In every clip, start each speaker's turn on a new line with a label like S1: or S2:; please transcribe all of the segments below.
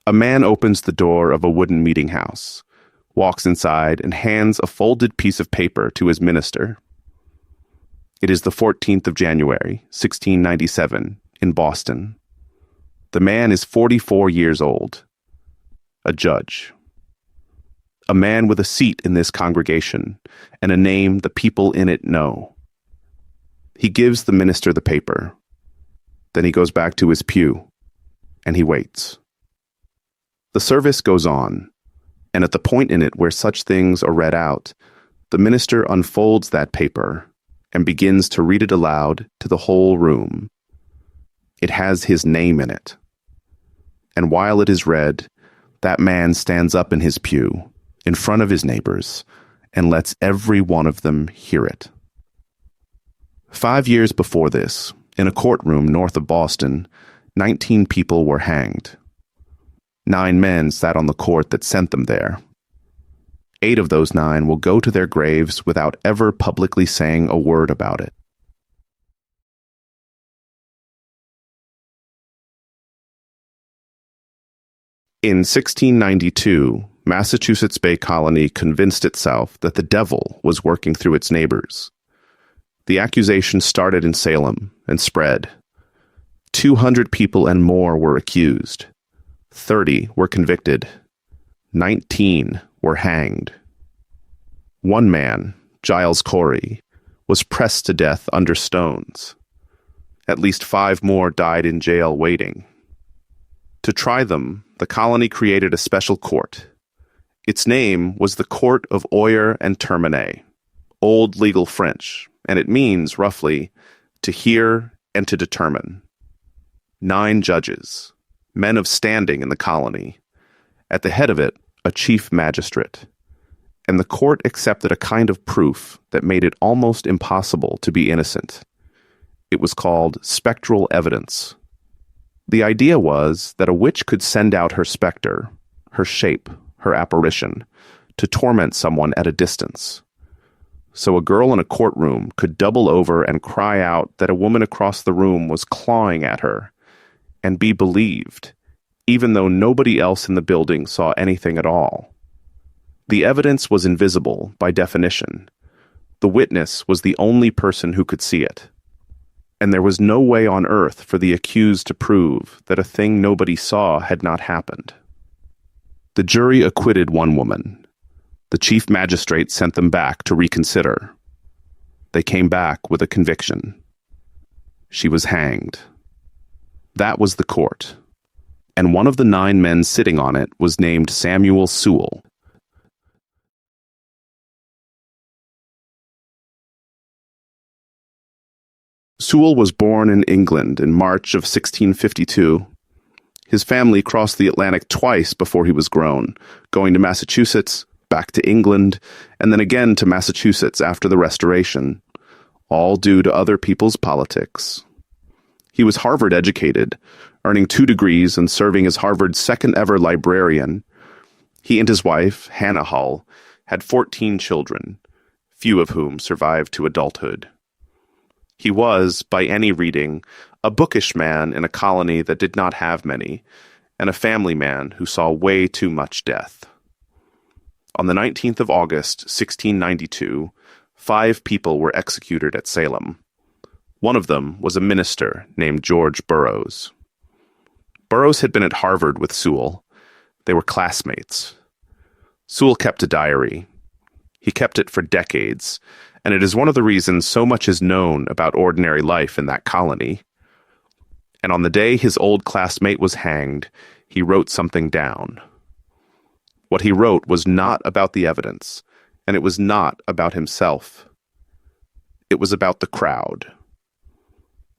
S1: A man opens the door of a wooden meeting house, walks inside, and hands a folded piece of paper to his minister. It is the 14th of January, 1697, in Boston. The man is 44 years old. A judge. A man with a seat in this congregation, and a name the people in it know. He gives the minister the paper. Then he goes back to his pew, and he waits. The service goes on, and at the point in it where such things are read out, the minister unfolds that paper and begins to read it aloud to the whole room. It has his name in it. And while it is read, that man stands up in his pew, in front of his neighbors, and lets every one of them hear it. 5 years before this, in a courtroom north of Boston, 19 people were hanged. 9 men sat on the court that sent them there. 8 of those 9 will go to their graves without ever publicly saying a word about it. In 1692, Massachusetts Bay Colony convinced itself that the devil was working through its neighbors. The accusation started in Salem and spread. 200 people and more were accused. 30 were convicted. 19 were hanged. One man, Giles Corey, was pressed to death under stones. At least 5 more died in jail waiting. To try them, the colony created a special court. Its name was the Court of Oyer and Termine, Old Legal French, and it means, roughly, to hear and to determine. 9 judges, men of standing in the colony. At the head of it, a chief magistrate. And the court accepted a kind of proof that made it almost impossible to be innocent. It was called spectral evidence. The idea was that a witch could send out her specter, her shape, her apparition, to torment someone at a distance. So a girl in a courtroom could double over and cry out that a woman across the room was clawing at her, and be believed, even though nobody else in the building saw anything at all. The evidence was invisible by definition. The witness was the only person who could see it. And there was no way on earth for the accused to prove that a thing nobody saw had not happened. The jury acquitted one woman. The chief magistrate sent them back to reconsider. They came back with a conviction. She was hanged. That was the court, and one of the 9 men sitting on it was named Samuel Sewall. Sewall was born in England in March of 1652. His family crossed the Atlantic twice before he was grown, going to Massachusetts, back to England, and then again to Massachusetts after the Restoration, all due to other people's politics. He was Harvard educated, earning 2 degrees and serving as Harvard's second-ever librarian. He and his wife, Hannah Hull, had 14 children, few of whom survived to adulthood. He was, by any reading, a bookish man in a colony that did not have many, and a family man who saw way too much death. On the 19th of August, 1692, 5 people were executed at Salem. One of them was a minister named George Burroughs. Burroughs had been at Harvard with Sewall. They were classmates. Sewall kept a diary. He kept it for decades, and it is one of the reasons so much is known about ordinary life in that colony. And on the day his old classmate was hanged, he wrote something down. What he wrote was not about the evidence, and it was not about himself. It was about the crowd.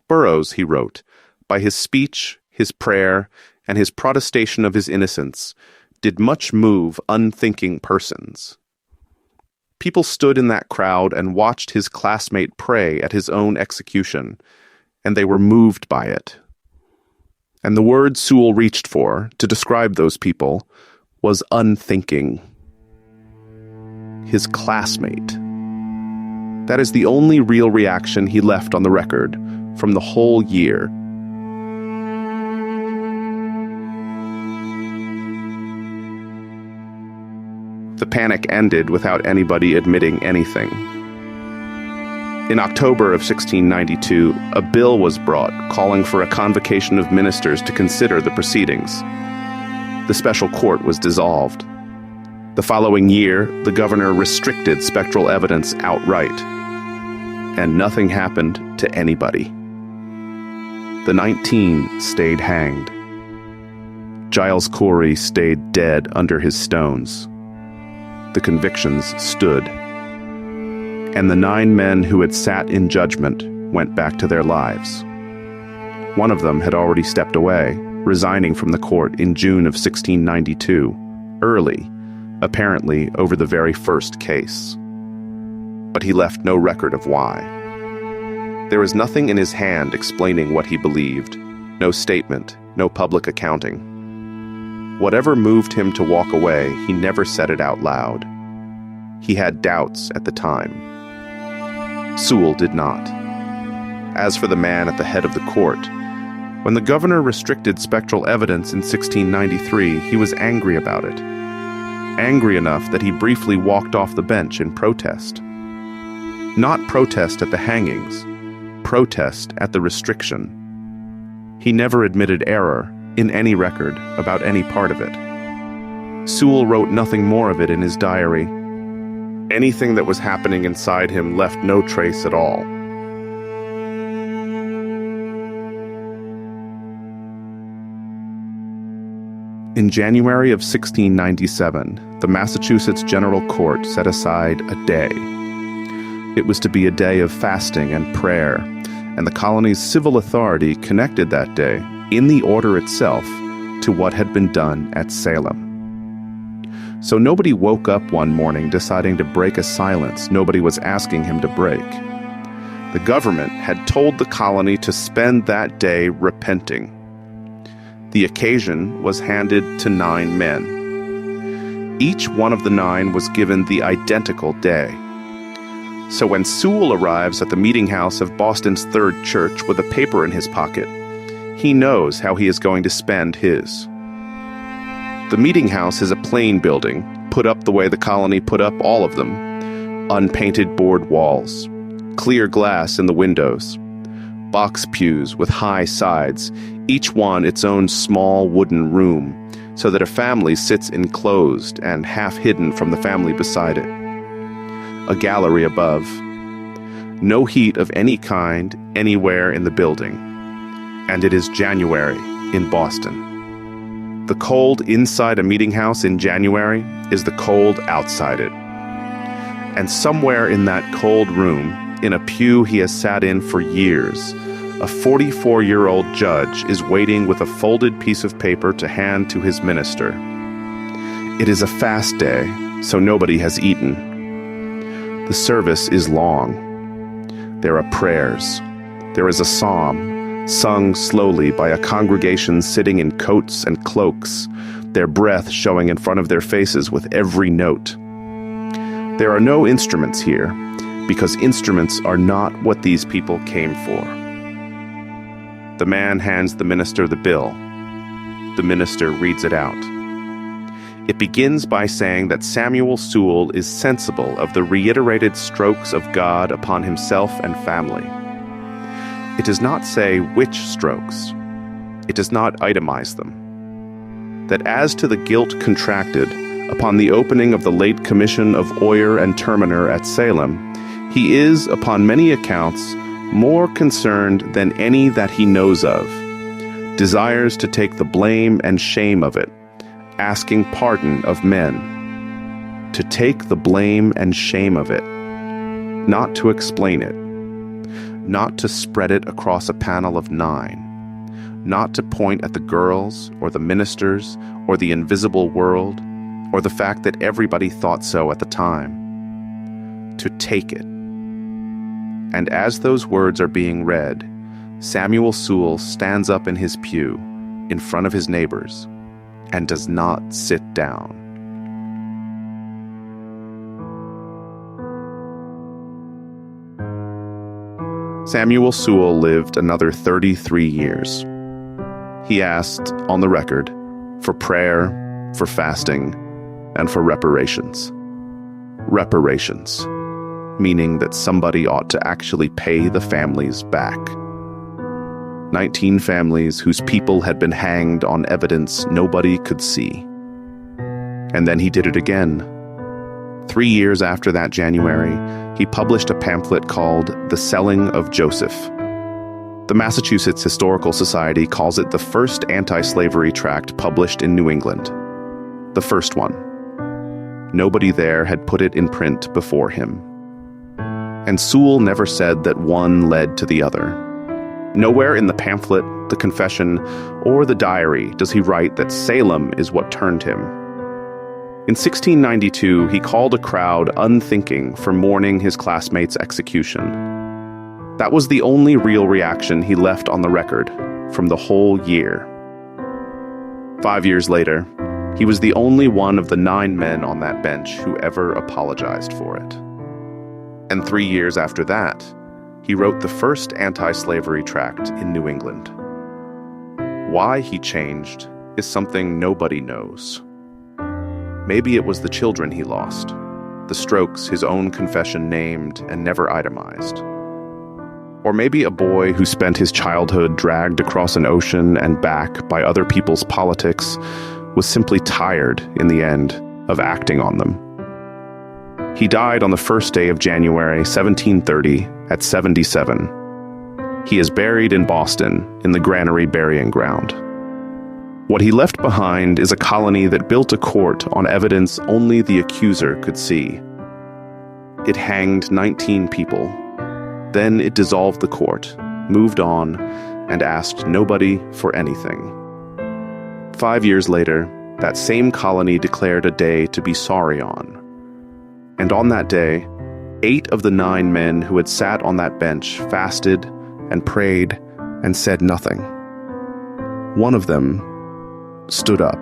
S1: Burroughs, he wrote, by his speech, his prayer, and his protestation of his innocence, did much move unthinking persons. People stood in that crowd and watched his classmate pray at his own execution, and they were moved by it. And the word Sewall reached for, to describe those people, was unthinking. His classmate. That is the only real reaction he left on the record from the whole year. The panic ended without anybody admitting anything. In October of 1692, a bill was brought calling for a convocation of ministers to consider the proceedings. The special court was dissolved. The following year, the governor restricted spectral evidence outright, and nothing happened to anybody. The 19 stayed hanged. Giles Corey stayed dead under his stones. The convictions stood. And the 9 men who had sat in judgment went back to their lives. One of them had already stepped away, resigning from the court in June of 1692, early, apparently over the very first case. But he left no record of why. There was nothing in his hand explaining what he believed, no statement, no public accounting. Whatever moved him to walk away, he never said it out loud. He had doubts at the time. Sewall did not. As for the man at the head of the court, when the governor restricted spectral evidence in 1693, he was angry about it. Angry enough that he briefly walked off the bench in protest. Not protest at the hangings, protest at the restriction. He never admitted error in any record about any part of it. Sewall wrote nothing more of it in his diary. Anything that was happening inside him left no trace at all. In January of 1697, the Massachusetts General Court set aside a day. It was to be a day of fasting and prayer, and the colony's civil authority connected that day, in the order itself, to what had been done at Salem. So nobody woke up one morning deciding to break a silence nobody was asking him to break. The government had told the colony to spend that day repenting. The occasion was handed to 9 men. Each one of the 9 was given the identical day. So when Sewall arrives at the meetinghouse of Boston's Third Church with a paper in his pocket, he knows how he is going to spend his. The meetinghouse is a plain building, put up the way the colony put up all of them. Unpainted board walls, clear glass in the windows, box pews with high sides, each one its own small wooden room, so that a family sits enclosed and half hidden from the family beside it. A gallery above. No heat of any kind anywhere in the building. And it is January in Boston. The cold inside a meetinghouse in January is the cold outside it. And somewhere in that cold room, in a pew he has sat in for years, a 44-year-old judge is waiting with a folded piece of paper to hand to his minister. It is a fast day, so nobody has eaten. The service is long. There are prayers. There is a psalm, sung slowly by a congregation sitting in coats and cloaks, their breath showing in front of their faces with every note. There are no instruments here, because instruments are not what these people came for. The man hands the minister the bill. The minister reads it out. It begins by saying that Samuel Sewall is sensible of the reiterated strokes of God upon himself and family. It does not say which strokes. It does not itemize them. That as to the guilt contracted upon the opening of the late commission of Oyer and Terminer at Salem, he is, upon many accounts, more concerned than any that he knows of, desires to take the blame and shame of it, asking pardon of men. To take the blame and shame of it, not to explain it, not to spread it across a panel of 9, not to point at the girls or the ministers or the invisible world or the fact that everybody thought so at the time. To take it. And as those words are being read, Samuel Sewall stands up in his pew in front of his neighbors and does not sit down. Samuel Sewall lived another 33 years. He asked, on the record, for prayer, for fasting, and for reparations. Reparations, meaning that somebody ought to actually pay the families back. 19 families whose people had been hanged on evidence nobody could see. And then he did it again. 3 years after that January, he published a pamphlet called The Selling of Joseph. The Massachusetts Historical Society calls it the first anti-slavery tract published in New England. The first one. Nobody there had put it in print before him. And Sewall never said that one led to the other. Nowhere in the pamphlet, the confession, or the diary does he write that Salem is what turned him. In 1692, he called a crowd unthinking for mourning his classmate's execution. That was the only real reaction he left on the record from the whole year. 5 years later, he was the only one of the 9 men on that bench who ever apologized for it. And 3 years after that, he wrote the first anti-slavery tract in New England. Why he changed is something nobody knows. Maybe it was the children he lost, the strokes his own confession named and never itemized. Or maybe a boy who spent his childhood dragged across an ocean and back by other people's politics was simply tired in the end of acting on them. He died on the first day of January 1730 at 77. He is buried in Boston in the Granary Burying Ground. What he left behind is a colony that built a court on evidence only the accuser could see. It hanged 19 people. Then it dissolved the court, moved on, and asked nobody for anything. 5 years later, that same colony declared a day to be sorry on. And on that day, 8 of the 9 men who had sat on that bench fasted and prayed and said nothing. One of them stood up.